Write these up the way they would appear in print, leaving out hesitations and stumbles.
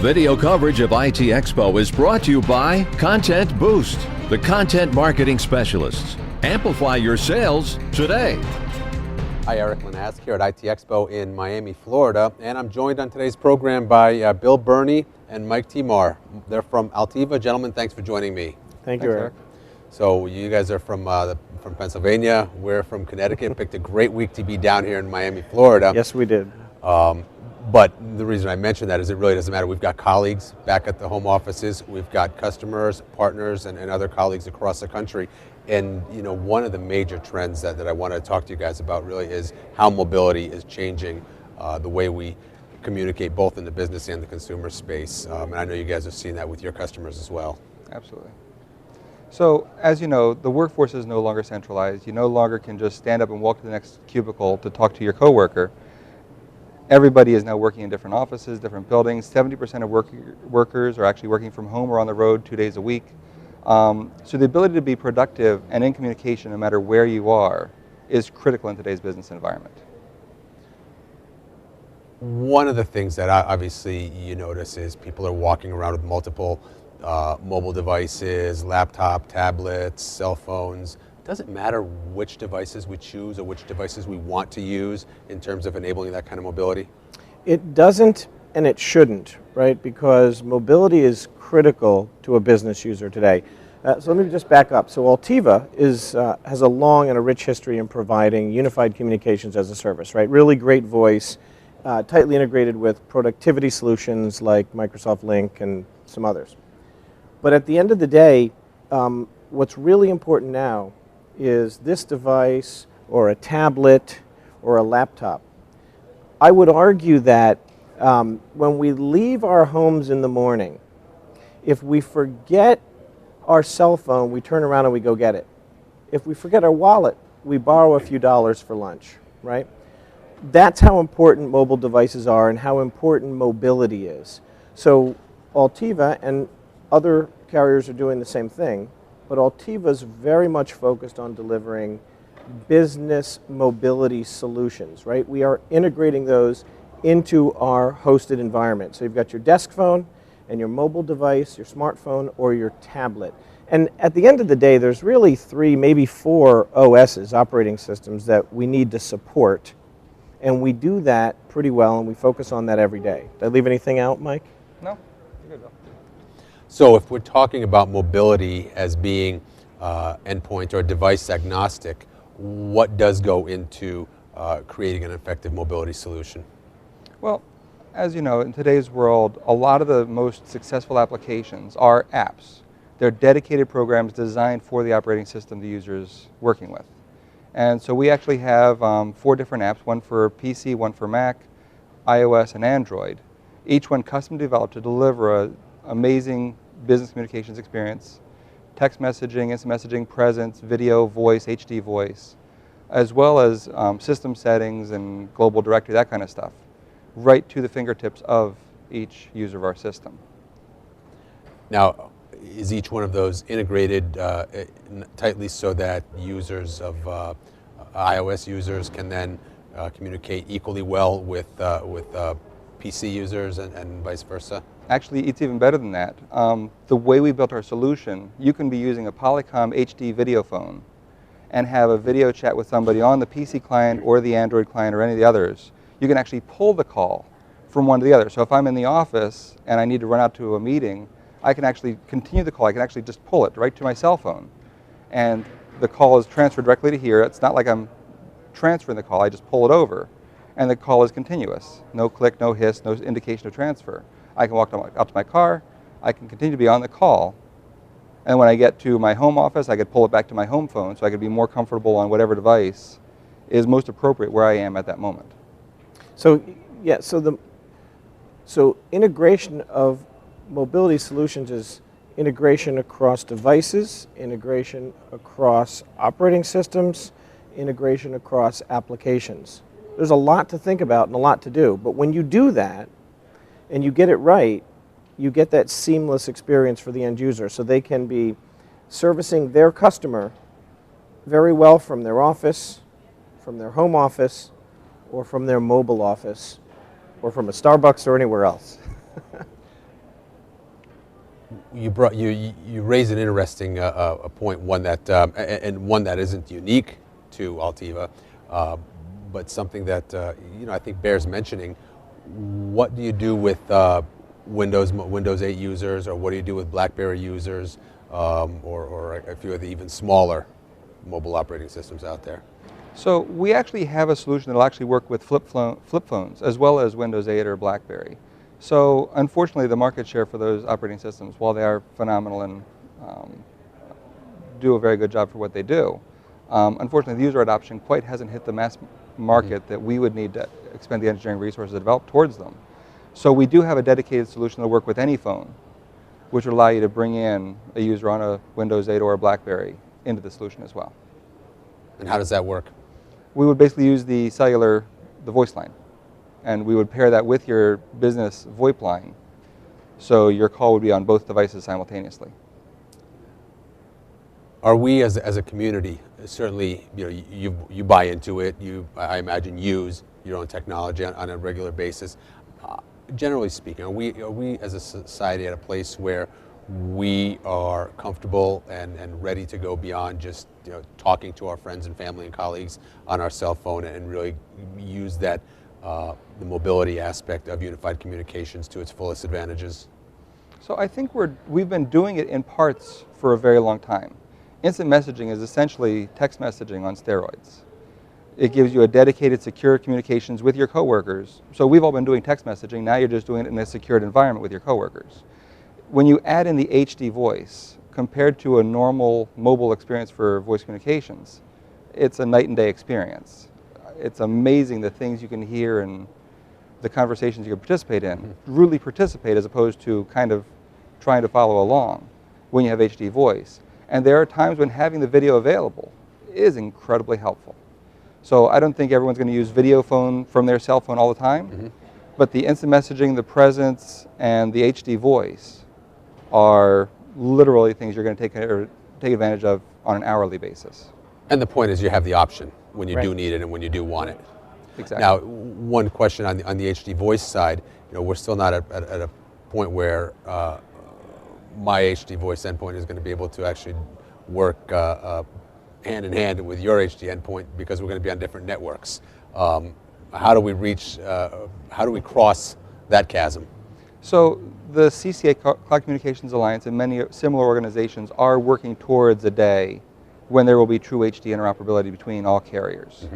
Video coverage of IT Expo is brought to you by Content Boost, the content marketing specialists. Amplify your sales today. Hi, Eric Lanask here at IT Expo in Miami, Florida, and I'm joined on today's program by Bill Burney and Mike Timar. They're from Altiva. Gentlemen, thanks for joining me. Thanks, Eric. So you guys are from Pennsylvania. We're from Connecticut. Picked a great week to be down here in Miami, Florida. Yes, we did. But the reason I mention that is it really doesn't matter. We've got colleagues back at the home offices. We've got customers, partners, and other colleagues across the country. And you know, one of the major trends that I want to talk to you guys about really is how mobility is changing the way we communicate both in the business and the consumer space. And I know you guys have seen that with your customers as well. Absolutely. So, as you know, the workforce is no longer centralized. You no longer can just stand up and walk to the next cubicle to talk to your coworker. Everybody is now working in different offices, different buildings. 70% of workers are actually working from home or on the road 2 days a week. So the ability to be productive and in communication no matter where you are is critical in today's business environment. One of the things that obviously you notice is people are walking around with multiple mobile devices, laptop, tablets, cell phones. Does it matter which devices we choose or which devices we want to use in terms of enabling that kind of mobility? It doesn't, and it shouldn't, right? Because mobility is critical to a business user today. So let me just back up. So Altiva has a long and a rich history in providing unified communications as a service, right? Really great voice, tightly integrated with productivity solutions like Microsoft Lync and some others. But at the end of the day, what's really important now is this device or a tablet or a laptop. I would argue that when we leave our homes in the morning, if we forget our cell phone, we turn around and we go get it. If we forget our wallet, we borrow a few dollars for lunch, right? That's how important mobile devices are and how important mobility is. So Altiva and other carriers are doing the same thing, but Altiva's very much focused on delivering business mobility solutions, right? We are integrating those into our hosted environment. So you've got your desk phone and your mobile device, your smartphone, or your tablet. And at the end of the day, there's really 3, maybe 4 OSs, operating systems, that we need to support. And we do that pretty well, and we focus on that every day. Did I leave anything out, Mike? No, you're good, Bill. So if we're talking about mobility as being endpoint or device agnostic, what does go into creating an effective mobility solution? Well, as you know, in today's world, a lot of the most successful applications are apps. They're dedicated programs designed for the operating system the user is working with. And so we actually have 4 different apps, one for PC, one for Mac, iOS, and Android. Each one custom developed to deliver an amazing business communications experience, text messaging, instant messaging, presence, video, voice, HD voice, as well as system settings and global directory, that kind of stuff, right to the fingertips of each user of our system. Now, is each one of those integrated tightly so that users of iOS users can then communicate equally well with PC users and vice versa? Actually, it's even better than that. The way we built our solution, you can be using a Polycom HD video phone and have a video chat with somebody on the PC client or the Android client or any of the others. You can actually pull the call from one to the other. So if I'm in the office and I need to run out to a meeting, I can actually continue the call. I can actually just pull it right to my cell phone. And the call is transferred directly to here. It's not like I'm transferring the call. I just pull it over. And the call is continuous. No click, no hiss, no indication of transfer. I can walk out to my car. I can continue to be on the call. And when I get to my home office, I could pull it back to my home phone so I could be more comfortable on whatever device is most appropriate where I am at that moment. So, yeah, so integration of mobility solutions is integration across devices, integration across operating systems, integration across applications. There's a lot to think about and a lot to do, but when you do that and you get it right, you get that seamless experience for the end user, so they can be servicing their customer very well from their office, from their home office, or from their mobile office, or from a Starbucks or anywhere else. You raise an interesting point, one that and one that isn't unique to Altiva, but something that I think bears mentioning. What do you do with Windows 8 users, or what do you do with Blackberry users, or a few of the even smaller mobile operating systems out there? So we actually have a solution that will actually work with flip phones as well as Windows 8 or Blackberry. So unfortunately, the market share for those operating systems, while they are phenomenal and do a very good job for what they do, unfortunately the user adoption quite hasn't hit the mass market that we would need to expend the engineering resources to develop towards them. So we do have a dedicated solution that will work with any phone, which will allow you to bring in a user on a Windows 8 or a Blackberry into the solution as well. And how does that work? We would basically use the voice line, and we would pair that with your business VoIP line, so your call would be on both devices simultaneously. Are we as a community, certainly you buy into it, I imagine use your own technology on a regular basis. Generally speaking, are we as a society at a place where we are comfortable and ready to go beyond just talking to our friends and family and colleagues on our cell phone, and really use that the mobility aspect of unified communications to its fullest advantages? So I think we've been doing it in parts for a very long time. Instant messaging is essentially text messaging on steroids. It gives you a dedicated, secure communications with your coworkers. So we've all been doing text messaging. Now you're just doing it in a secured environment with your coworkers. When you add in the HD voice, compared to a normal mobile experience for voice communications, it's a night and day experience. It's amazing the things you can hear and the conversations you can participate in. Really participate as opposed to kind of trying to follow along when you have HD voice. And there are times when having the video available is incredibly helpful. So I don't think everyone's going to use video phone from their cell phone all the time, but the instant messaging, the presence, and the HD voice are literally things you're going to take advantage of on an hourly basis. And the point is you have the option when you Right. do need it and when you do want it. Exactly. Now, one question on the HD voice side, we're still not at a point where my HD voice endpoint is going to be able to actually work hand in hand with your HD endpoint, because we're going to be on different networks. How do we cross that chasm? So the CCA Cloud Communications Alliance and many similar organizations are working towards a day when there will be true HD interoperability between all carriers.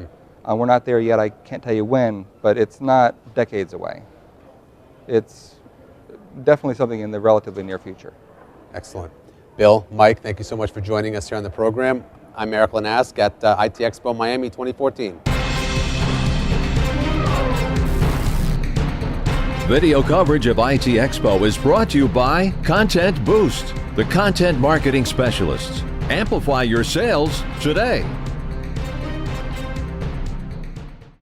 We're not there yet. I can't tell you when, but it's not decades away. It's definitely something in the relatively near future. Excellent. Bill, Mike, thank you so much for joining us here on the program. I'm Eric Lanask at IT Expo Miami 2014. Video coverage of IT Expo is brought to you by Content Boost, the content marketing specialists. Amplify your sales today.